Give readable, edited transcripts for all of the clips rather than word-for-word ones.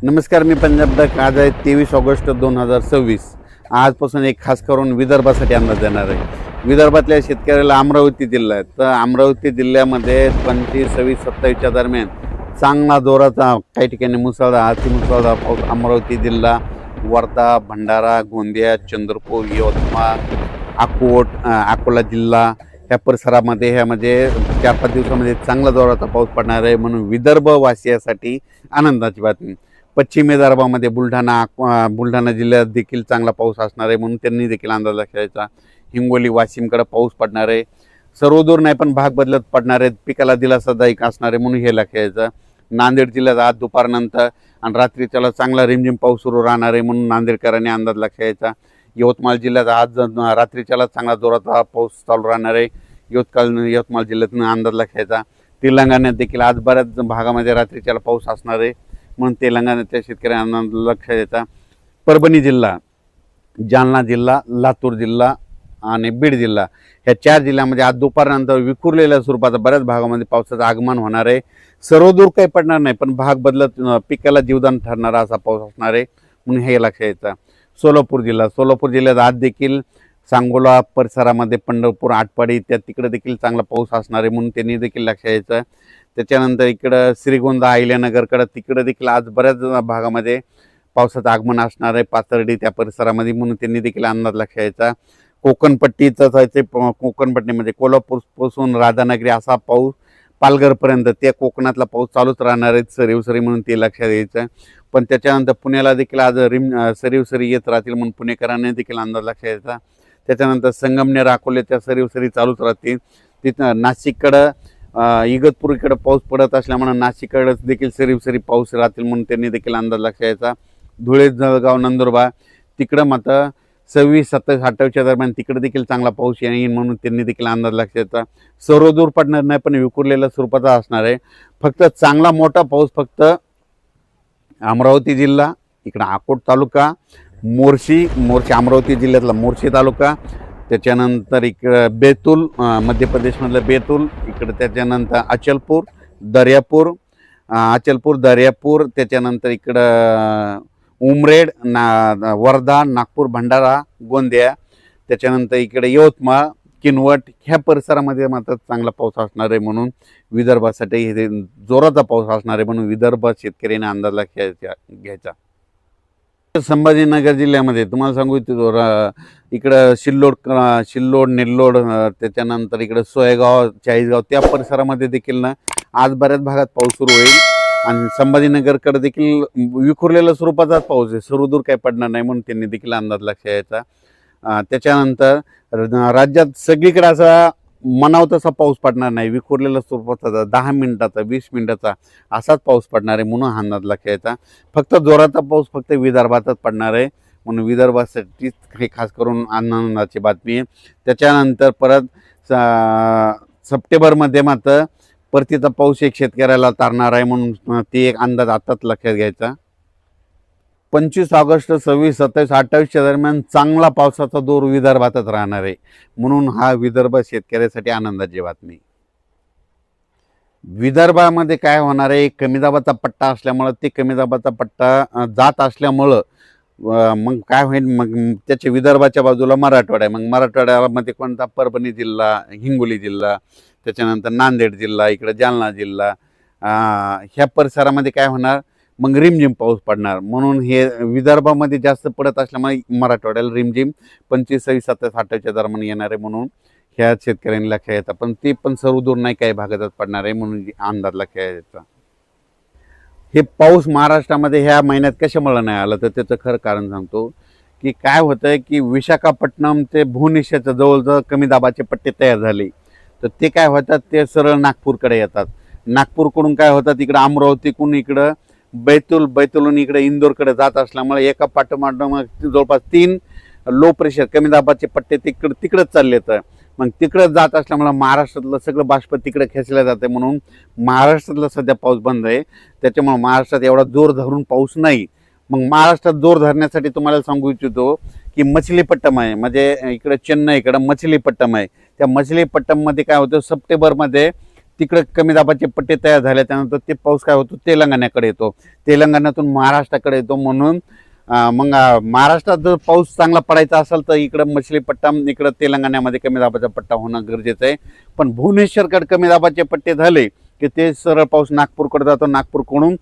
नमस्कार, मी पंजाब डक. आज आहे 23 ऑगस्ट 2026. आजपासून एक खास करून विदर्भासाठी अंदाज देणार आहे. विदर्भातल्या शेतकऱ्याला अमरावती जिल्हा आहे, तर अमरावती जिल्ह्यामध्ये 25, 26, 27च्या दरम्यान चांगला जोराचा, काही ठिकाणी मुसळधार, अतिमुसळधार पाऊस अमरावती जिल्हा, वर्धा, भंडारा, गोंदिया, चंद्रपूर, यवतमाळ, अकोला जिल्हा ह्या परिसरामध्ये ह्या म्हणजे 4-5 दिवसामध्ये चांगला जोराचा पाऊस पडणार आहे. म्हणून विदर्भवासियासाठी आनंदाची बातमी. पश्चिम विदर्भामध्ये बुलढाणा जिल्ह्यात देखील चांगला पाऊस असणार आहे, म्हणून त्यांनी देखील अंदाज लक्षायचा. हिंगोली, वाशिमकडे पाऊस पडणार आहे. सर्वदूर नाही पण भाग बदलत पडणार आहेत. पिकाला दिलासादायक असणार आहे, म्हणून हे लक्षायचं. नांदेड जिल्ह्यात आज दुपारनंतर आणि रात्रीच्याला चांगला रिमझिम पाऊस सुरू राहणार आहे, म्हणून नांदेडकरांनी अंदाज लक्षायचा. यवतमाळ जिल्ह्यात आज रात्रीच्याला चांगला जोराचा पाऊस चालू राहणार आहे. यवतमाळ जिल्ह्यातून अंदाज लक्षायचा. तेलंगणात देखील आज बऱ्याच भागामध्ये रात्रीच्याला पाऊस असणार आहे, म्हणून तेलंगणाच्या शेतकऱ्यांना लक्ष द्यायचा. परभणी जिल्हा, जालना जिल्हा, लातूर जिल्हा आणि बीड जिल्हा ह्या 4 जिल्ह्यामध्ये आज दुपारनंतर विखुरलेल्या स्वरूपाचा बऱ्याच भागामध्ये पावसाचं आगमन होणार आहे. सर्वदूर काही पडणार नाही, पण भाग बदलत पिकाला जीवदान ठरणारा असा पाऊस असणार आहे, म्हणून हे लक्ष द्यायचं. सोलापूर जिल्ह्यात आज देखील सांगोला परिसरामध्ये, पंढरपूर, आटपाडी तिकडे देखील चांगला पाऊस असणार आहे, म्हणून त्यांनी देखील लक्ष द्यायचं. त्याच्यानंतर इकडं श्रीगोंदा, अहिल्यानगरकडं तिकडं देखील आज बऱ्याच भागामध्ये पावसाचं आगमन असणार आहे. पाथर्डी त्या परिसरामध्ये, म्हणून त्यांनी देखील अंदाज लक्ष द्यायचा. कोकणपट्टीचं जायचे, कोकणपट्टी म्हणजे कोल्हापूरपासून राधानगरी असा पाऊस पालघरपर्यंत त्या कोकणातला पाऊस चालूच राहणार आहे सरीवसरी, म्हणून ते लक्षात द्यायचं. पण त्याच्यानंतर पुण्याला देखील आज सरीवसरी येत राहतील, म्हणून पुणेकरांनी देखील अंदाज लक्ष द्यायचा. त्याच्यानंतर संगमनेर, अकोल्याच्या सरीवसरी चालूच राहतील. तिथं नाशिककडं इगतपुरीकडे पाऊस पडत असल्यामुळे नाशिककडे देखील सरीवसरी पाऊस राहतील, म्हणून त्यांनी देखील अंदाज लक्ष द्यायचा. धुळे, जळगाव, नंदुरबार तिकडं मात्र 26, 27, 28च्या दरम्यान तिकडे देखील चांगला पाऊस येईल, म्हणून त्यांनी देखील अंदाज लक्ष द्यायचा. सर्वदूर पडणार नाही, पण विखुरलेल्या स्वरूपाचा असणार आहे. फक्त चांगला मोठा पाऊस फक्त अमरावती जिल्हा, इकडं अकोट तालुका, मोर्शी अमरावती जिल्ह्यातला मोर्शी तालुका, त्याच्यानंतर इकडं बेतूल, मध्य प्रदेशमधलं बेतूल, इकडं त्याच्यानंतर अचलपूर, दर्यापूर, त्याच्यानंतर इकडं उमरेड, वर्धा, नागपूर, भंडारा, गोंदिया, त्याच्यानंतर इकडे यवतमाळ, किनवट ह्या परिसरामध्ये मात्र चांगला पाऊस असणार आहे, म्हणून विदर्भासाठी हे जोराचा पाऊस असणार आहे, म्हणून विदर्भ शेतकऱ्यांनी अंदाज घ्यायचा. संभाजीनगर जिल्ह्यामध्ये तुम्हाला सांगू इच्छितो, इकडं सिल्लोड, नेल्लोड, त्याच्यानंतर इकडं सोयगाव, चाळीसगाव त्या परिसरामध्ये देखील ना आज बऱ्याच भागात पाऊस सुरू होईल. आणि संभाजीनगरकडे देखील विखुरलेल्या स्वरूपाचाच पाऊस आहे, सर्वदूर काही पडणार नाही, म्हणून त्यांनी देखील अंदाज लक्ष द्यायचा. त्याच्यानंतर राज्यात सगळीकडे असा म्हणावं तसा पाऊस पडणार नाही, विखुरलेल्या स्वरूपाचा 10 मिनिटाचा, 20 मिनिटाचा असाच पाऊस पडणार आहे, म्हणून अंदाज लक्ष द्यायचा. फक्त जोराचा पाऊस फक्त विदर्भातच पडणार आहे, म्हणून विदर्भासाठीच हे खास करून आनंदाची बातमी आहे. त्याच्यानंतर परत सप्टेंबरमध्ये मात्र परतीचा पाऊस एक शेतकऱ्याला तारणार आहे, म्हणून ती एक अंदाज आताच लक्षात घ्यायचा. 25 ऑगस्ट, 26, 27, 28च्या दरम्यान चांगला पावसाचा दौर विदर्भातच राहणार आहे, म्हणून हा विदर्भ शेतकऱ्यासाठी आनंदाची बातमी. विदर्भामध्ये काय होणार आहे, कमी दाबाचा पट्टा असल्यामुळं, ते कमी दाबाचा पट्टा जात असल्यामुळं मग काय होईल, मग त्याच्या विदर्भाच्या बाजूला मराठवाडा आहे. मग मराठवाड्यामध्ये कोणता, परभणी जिल्हा, हिंगोली जिल्हा, त्याच्यानंतर नांदेड जिल्हा, इकडे जालना जिल्हा, ह्या परिसरामध्ये काय होणार, मग रिमझिम पाऊस पडणार, म्हणून हे विदर्भामध्ये जास्त पडत असल्यामुळे मराठवाड्याला रिमझिम 25, 26, 27, 28च्या दरम्यान येणार आहे, म्हणून ह्या शेतकऱ्यांनी लक्ष येतात. पण ते पण सर्वदूर नाही, काही भागातच पडणार आहे, म्हणून अंदाज लक्ष यायचा. हे पाऊस महाराष्ट्रामध्ये ह्या महिन्यात कशामुळे नाही आलं, तर त्याचं खरं कारण सांगतो. की काय होतं आहे की विशाखापट्टणम ते भुवनेश्वरच्या जवळजवळ कमी दाबाचे पट्टे तयार झाले, तर ते काय होतात, ते सरळ नागपूरकडे येतात. नागपूरकडून काय होतात, इकडं अमरावतीकडून इकडं बैतूलहून इकडे इंदोरकडे जात असल्यामुळे एका पाठोपाठ जवळपास 3 लो प्रेशर कमी दाबाचे पट्टे तिकडंच चालले. तर मग तिकडं जात असल्यामुळे महाराष्ट्रातलं सगळं बाष्प तिकडे खेचलं जाते, म्हणून महाराष्ट्रातला सध्या पाऊस बंद आहे. त्याच्यामुळे महाराष्ट्रात एवढा जोर धरून पाऊस नाही. मग महाराष्ट्रात जोर धरण्यासाठी तुम्हाला सांगू इच्छितो की मछलीपट्टम आहे, म्हणजे इकडे चेन्नईकडे मछलीपट्टम आहे. त्या मछलीपट्टममध्ये काय होतं, सप्टेंबरमध्ये तिकडे कमी दाबाचे पट्टे तयार झाले त्यानंतर ते पाऊस काय होतो तेलंगणाकडे येतो, तेलंगणातून महाराष्ट्राकडे येतो. म्हणून मग महाराष्ट्रात जर पाऊस चांगला पडायचा असेल तर इकडं मछलीपट्टा, इकडं तेलंगणामध्ये कमी दाबाचा पट्टा होणं गरजेचं आहे. पण भुवनेश्वरकडे कमी दाबाचे पट्टे झाले की ते सरळ पाऊस नागपूरकडे जातो, नागपूरकडून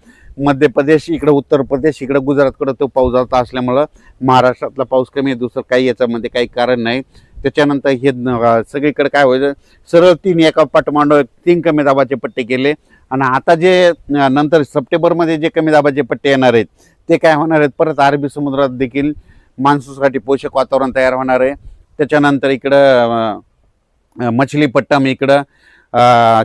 मध्य प्रदेश, इकडं उत्तर प्रदेश, इकडं गुजरातकडे तो पाऊस जात असल्यामुळं महाराष्ट्रातला पाऊस कमी आहे. दुसरं काही याच्यामध्ये काही कारण नाही. त्याच्यानंतर हे सगळीकडे काय व्हायचं, सरळ 3 एका पाठोमांड 3 कमी दाबाचे पट्टे केले. आणि आता जे नंतर सप्टेंबरमध्ये जे कमी दाबाचे पट्टे येणार आहेत ते काय होणार आहेत, परत अरबी समुद्रात देखील मान्सूनसाठी पोषक वातावरण तयार होणार आहे. त्याच्यानंतर इकडं मछलीपट्टम, इकडं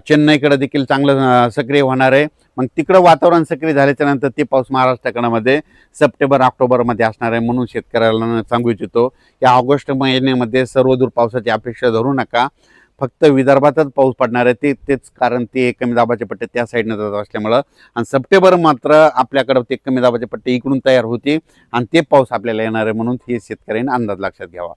चेन्नईकडे देखील चांगलं सक्रिय होणार आहे. मग तिकडं वातावरण सक्रिय झाल्याच्यानंतर ते पाऊस महाराष्ट्राकडे सप्टेंबर ऑक्टोबरमध्ये असणार आहे. म्हणून शेतकऱ्याला सांगू इच्छितो या ऑगस्ट महिन्यामध्ये सर्वदूर पावसाची अपेक्षा धरू नका. फक्त विदर्भातच पाऊस पडणार आहे. तेच कारण ते कमी दाबाचे पट्टे त्या साईडनं जात असल्यामुळं. आणि सप्टेंबर मात्र आपल्याकडं ते कमी दाबाचे पट्टे इकडून तयार होते आणि ते पाऊस आपल्याला येणार आहे. म्हणून हे शेतकऱ्यांनी अंदाज लक्षात घ्यावा.